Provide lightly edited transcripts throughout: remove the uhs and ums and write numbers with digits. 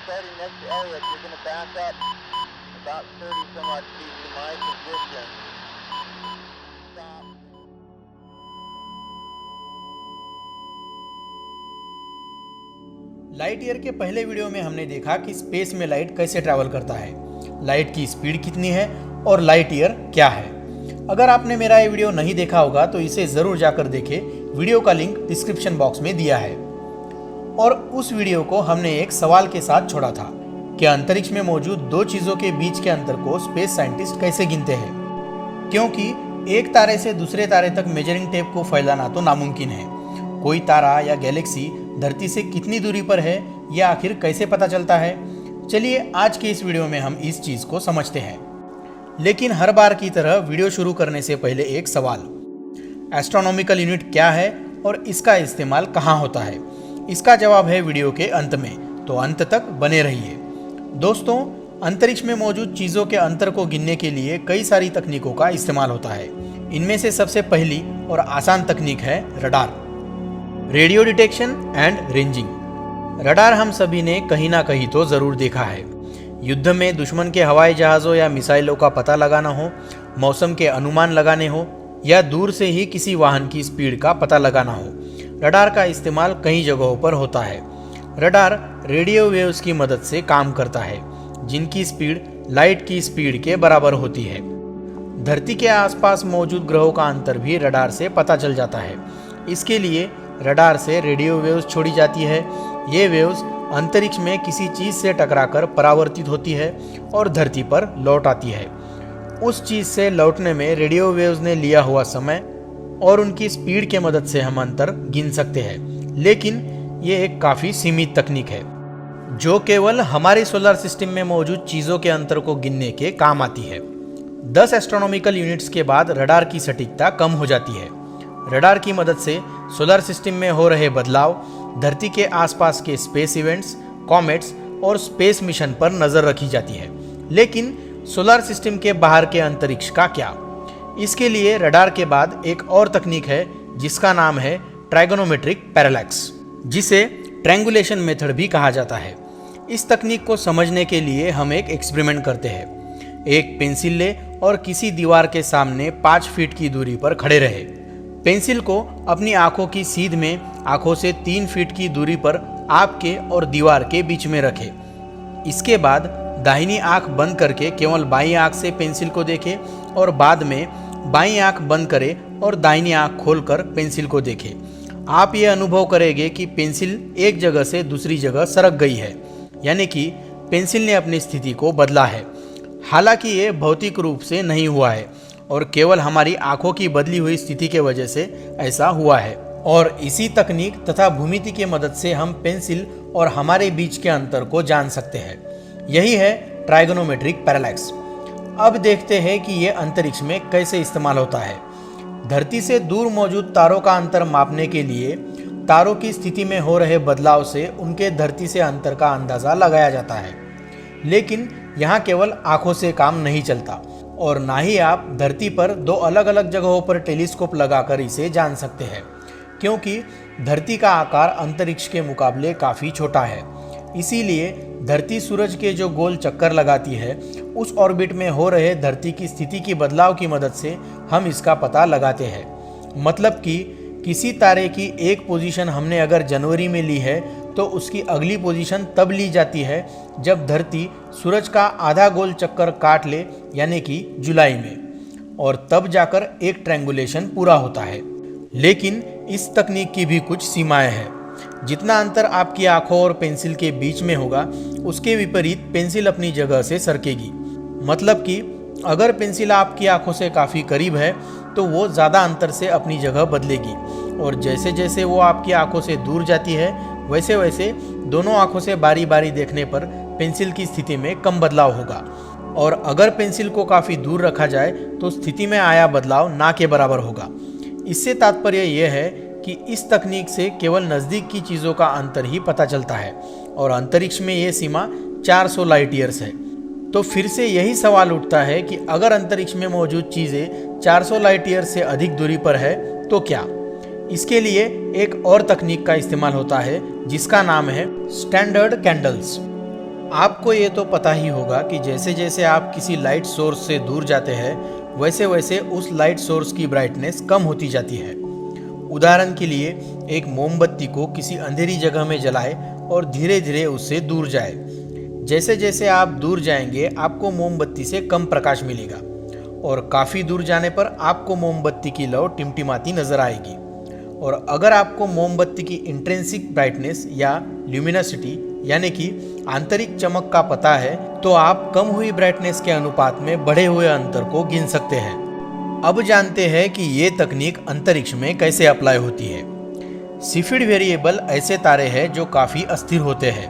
starting next to Elliott, you're going to back up about 30 some odd feet to my position. Stop. Light year के पहले video में हमने देखा कि space में लाइट कैसे ट्रैवल करता है, लाइट की स्पीड कितनी है और लाइट ईयर क्या है। अगर आपने मेरा ये वीडियो नहीं देखा होगा तो इसे ज़रूर जाकर देखें, वीडियो का लिंक डिस्क्रिप्शन बॉक्स में दिया है। और उस वीडियो को हमने एक सवाल के साथ छोड़ा था कि अंतरिक्ष में मौजूद दो चीज़ों के बीच के अंतर को स्पेस साइंटिस्ट कैसे गिनते हैं, क्योंकि एक तारे से दूसरे तारे तक मेजरिंग टेप को फैलाना तो नामुमकिन है। कोई तारा या गैलेक्सी धरती से कितनी दूरी पर है, यह आखिर कैसे पता चलता है। चलिए आज के इस वीडियो में हम इस चीज़ को समझते हैं। लेकिन हर बार की तरह वीडियो शुरू करने से पहले एक सवाल, एस्ट्रोनॉमिकल यूनिट क्या है और इसका इस्तेमाल कहाँ होता है। इसका जवाब है वीडियो के अंत में, तो अंत तक बने रहिए। दोस्तों, अंतरिक्ष में मौजूद चीज़ों के अंतर को गिनने के लिए कई सारी तकनीकों का इस्तेमाल होता है। इनमें से सबसे पहली और आसान तकनीक है radar, radio detection and ranging. Radar हम सभी ने कहीं ना कहीं तो ज़रूर देखा है। युद्ध में दुश्मन के हवाई जहाज़ों या मिसाइलों का पता लगाना हो, मौसम के अनुमान लगाने हो या दूर से ही किसी वाहन की स्पीड का पता लगाना हो, रडार का इस्तेमाल कई जगहों पर होता है। रडार रेडियो वेव्स की मदद से काम करता है, जिनकी स्पीड लाइट की स्पीड के बराबर होती है। धरती के आसपास मौजूद ग्रहों का अंतर भी रडार से पता चल जाता है। इसके लिए रडार से रेडियो वेव्स छोड़ी जाती है। ये वेव्स अंतरिक्ष में किसी चीज़ से टकराकर परावर्तित होती है और धरती पर लौट आती है। उस चीज़ से लौटने में रेडियो वेव्स ने लिया हुआ समय और उनकी स्पीड के मदद से हम अंतर गिन सकते हैं। लेकिन ये एक काफ़ी सीमित तकनीक है जो केवल हमारे सोलर सिस्टम में मौजूद चीज़ों के अंतर को गिनने के काम आती है। 10 एस्ट्रोनॉमिकल यूनिट्स के बाद रडार की सटीकता कम हो जाती है। रडार की मदद से सोलर सिस्टम में हो रहे बदलाव, धरती के आसपास के स्पेस इवेंट्स, कॉमेट्स और स्पेस मिशन पर नज़र रखी जाती है। लेकिन सोलर सिस्टम के बाहर के अंतरिक्ष का क्या? इसके लिए रडार के बाद एक और तकनीक है जिसका नाम है ट्राइगोनोमेट्रिक पैरेलैक्स, जिसे ट्रायंगुलेशन मेथड भी कहा जाता है। इस तकनीक को समझने के लिए हम एक एक्सपेरिमेंट करते हैं। एक पेंसिल ले और किसी दीवार के सामने 5 फीट की दूरी पर खड़े रहे। पेंसिल को अपनी आंखों की सीध में आंखों से 3 फीट की दूरी पर आपके और दीवार के बीच में रखें। इसके बाद दाहिनी आंख बंद करके केवल बाईं आंख से पेंसिल को देखें और बाद में बाईं आंख बंद करें और दाहिनी आंख खोलकर पेंसिल को देखें। आप ये अनुभव करेंगे कि पेंसिल एक जगह से दूसरी जगह सरक गई है, यानी कि पेंसिल ने अपनी स्थिति को बदला है। हालांकि ये भौतिक रूप से नहीं हुआ है और केवल हमारी आंखों की बदली हुई स्थिति के वजह से ऐसा हुआ है। और इसी तकनीक तथा भूमिति की मदद से हम पेंसिल और हमारे बीच के अंतर को जान सकते हैं। यही है ट्राइगोनोमेट्रिक पैरेलैक्स। अब देखते हैं कि ये अंतरिक्ष में कैसे इस्तेमाल होता है। धरती से दूर मौजूद तारों का अंतर मापने के लिए तारों की स्थिति में हो रहे बदलाव से उनके धरती से अंतर का अंदाज़ा लगाया जाता है। लेकिन यहाँ केवल आंखों से काम नहीं चलता और ना ही आप धरती पर 2 अलग अलग जगहों पर टेलीस्कोप लगाकर इसे जान सकते हैं, क्योंकि धरती का आकार अंतरिक्ष के मुकाबले काफ़ी छोटा है। इसीलिए धरती सूरज के जो गोल चक्कर लगाती है, उस ऑर्बिट में हो रहे धरती की स्थिति की बदलाव की मदद से हम इसका पता लगाते हैं। मतलब कि किसी तारे की एक पोजीशन हमने अगर जनवरी में ली है तो उसकी अगली पोजीशन तब ली जाती है जब धरती सूरज का आधा गोल चक्कर काट ले, यानी कि जुलाई में, और तब जाकर एक ट्रायंगुलेशन पूरा होता है। लेकिन इस तकनीक की भी कुछ सीमाएं हैं। जितना अंतर आपकी आंखों और पेंसिल के बीच में होगा, उसके विपरीत पेंसिल अपनी जगह से सरकेगी। मतलब कि अगर पेंसिल आपकी आंखों से काफ़ी करीब है तो वो ज़्यादा अंतर से अपनी जगह बदलेगी, और जैसे जैसे वो आपकी आंखों से दूर जाती है वैसे वैसे दोनों आंखों से बारी बारी देखने पर पेंसिल की स्थिति में कम बदलाव होगा। और अगर पेंसिल को काफ़ी दूर रखा जाए तो स्थिति में आया बदलाव ना के बराबर होगा। इससे तात्पर्य यह है कि इस तकनीक से केवल नज़दीक की चीज़ों का अंतर ही पता चलता है और अंतरिक्ष में ये सीमा 400 लाइट ईयर्स है। तो फिर से यही सवाल उठता है कि अगर अंतरिक्ष में मौजूद चीज़ें 400 लाइट ईयर से अधिक दूरी पर है तो क्या? इसके लिए एक और तकनीक का इस्तेमाल होता है जिसका नाम है स्टैंडर्ड कैंडल्स। आपको ये तो पता ही होगा कि जैसे जैसे आप किसी लाइट सोर्स से दूर जाते हैं वैसे वैसे उस लाइट सोर्स की ब्राइटनेस कम होती जाती है। उदाहरण के लिए एक मोमबत्ती को किसी अंधेरी जगह में जलाए और धीरे धीरे उससे दूर जाए। जैसे जैसे आप दूर जाएंगे आपको मोमबत्ती से कम प्रकाश मिलेगा और काफ़ी दूर जाने पर आपको मोमबत्ती की लौ टिमटिमाती नजर आएगी। और अगर आपको मोमबत्ती की इंट्रिंसिक ब्राइटनेस या ल्यूमिनोसिटी यानी कि आंतरिक चमक का पता है तो आप कम हुई ब्राइटनेस के अनुपात में बढ़े हुए अंतर को गिन सकते हैं। अब जानते हैं कि ये तकनीक अंतरिक्ष में कैसे अप्लाई होती है। सिफिड वेरिएबल ऐसे तारे हैं जो काफ़ी अस्थिर होते हैं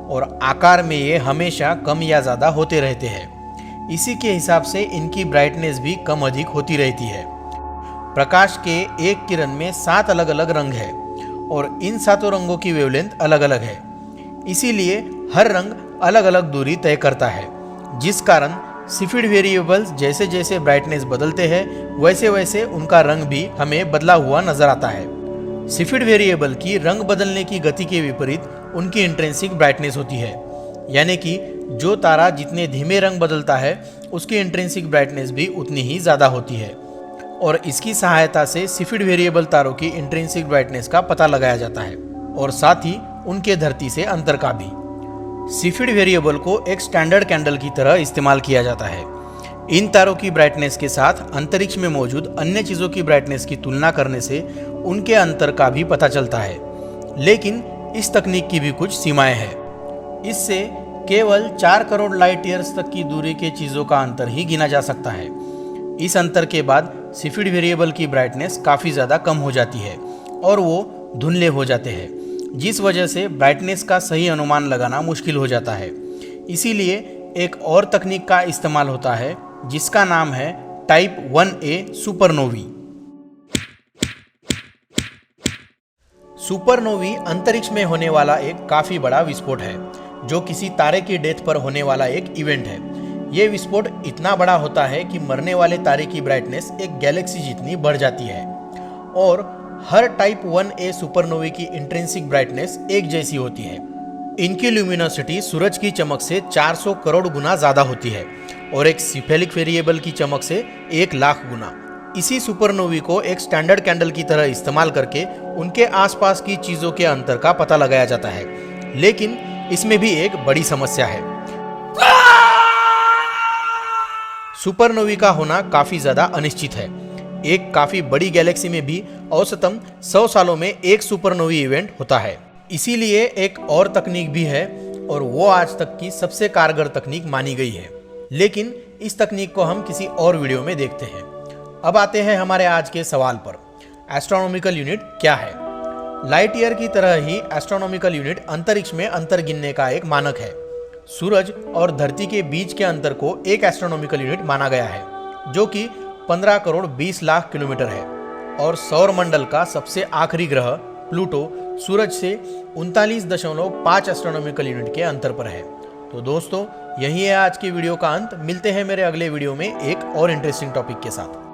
और आकार में ये हमेशा कम या ज़्यादा होते रहते हैं। इसी के हिसाब से इनकी ब्राइटनेस भी कम अधिक होती रहती है। प्रकाश के एक किरण में 7 अलग अलग रंग है और इन 7 रंगों की वेवलेंथ अलग अलग है। इसीलिए हर रंग अलग अलग दूरी तय करता है, जिस कारण सिफिड वेरिएबल्स जैसे जैसे ब्राइटनेस बदलते हैं वैसे वैसे उनका रंग भी हमें बदला हुआ नजर आता है। सिफिड वेरिएबल की रंग बदलने की गति के विपरीत उनकी इंट्रिंसिक ब्राइटनेस होती है, यानी कि जो तारा जितने धीमे रंग बदलता है उसकी इंट्रिंसिक ब्राइटनेस भी उतनी ही ज़्यादा होती है। और इसकी सहायता से सिफिड वेरिएबल तारों की इंट्रिंसिक ब्राइटनेस का पता लगाया जाता है और साथ ही उनके धरती से अंतर का भी। सिफिड वेरिएबल को एक स्टैंडर्ड कैंडल की तरह इस्तेमाल किया जाता है। इन तारों की ब्राइटनेस के साथ अंतरिक्ष में मौजूद अन्य चीज़ों की ब्राइटनेस की तुलना करने से उनके अंतर का भी पता चलता है। लेकिन इस तकनीक की भी कुछ सीमाएं हैं। इससे केवल 4 करोड़ लाइट ईयर्स तक की दूरी के चीज़ों का अंतर ही गिना जा सकता है। इस अंतर के बाद सिफिड वेरिएबल की ब्राइटनेस काफ़ी ज़्यादा कम हो जाती है और वो धुंधले हो जाते हैं, जिस वजह से ब्राइटनेस का सही अनुमान लगाना मुश्किल हो जाता है। इसीलिए एक और तकनीक का इस्तेमाल होता है जिसका नाम है टाइप 1A सुपरनोवी। सुपरनोवी अंतरिक्ष में होने वाला एक काफ़ी बड़ा विस्फोट है जो किसी तारे की डेथ पर होने वाला एक इवेंट है। ये विस्फोट इतना बड़ा होता है कि मरने वाले तारे की ब्राइटनेस एक गैलेक्सी जितनी बढ़ जाती है और हर टाइप 1A सुपरनोवी की इंट्रिंसिक ब्राइटनेस एक जैसी होती है। इनकी ल्यूमिनोसिटी सूरज की चमक से 400 करोड़ गुना ज़्यादा होती है और एक सिफेलिक वेरिएबल की चमक से 1 लाख गुना। इसी सुपरनोवी को एक स्टैंडर्ड कैंडल की तरह इस्तेमाल करके उनके आसपास की चीज़ों के अंतर का पता लगाया जाता है। लेकिन इसमें भी एक बड़ी समस्या है। सुपरनोवी का होना काफ़ी ज़्यादा अनिश्चित है। एक काफ़ी बड़ी गैलेक्सी में भी औसतन 100 सालों में एक सुपरनोवी इवेंट होता है। इसीलिए एक और तकनीक भी है और वो आज तक की सबसे कारगर तकनीक मानी गई है। लेकिन इस तकनीक को हम किसी और वीडियो में देखते हैं। अब आते हैं हमारे आज के सवाल पर। एस्ट्रोनॉमिकल यूनिट क्या है? लाइट ईयर की तरह ही एस्ट्रोनॉमिकल यूनिट अंतरिक्ष में अंतर गिनने का एक मानक है। सूरज और धरती के बीच के अंतर को एक एस्ट्रोनॉमिकल यूनिट माना गया है, जो कि 15 करोड़ 20 लाख किलोमीटर है। और सौर मंडल का सबसे आखिरी ग्रह प्लूटो सूरज से 39.5 एस्ट्रोनॉमिकल यूनिट के अंतर पर है। तो दोस्तों, यही है आज की वीडियो का अंत। मिलते हैं मेरे अगले वीडियो में एक और इंटरेस्टिंग टॉपिक के साथ।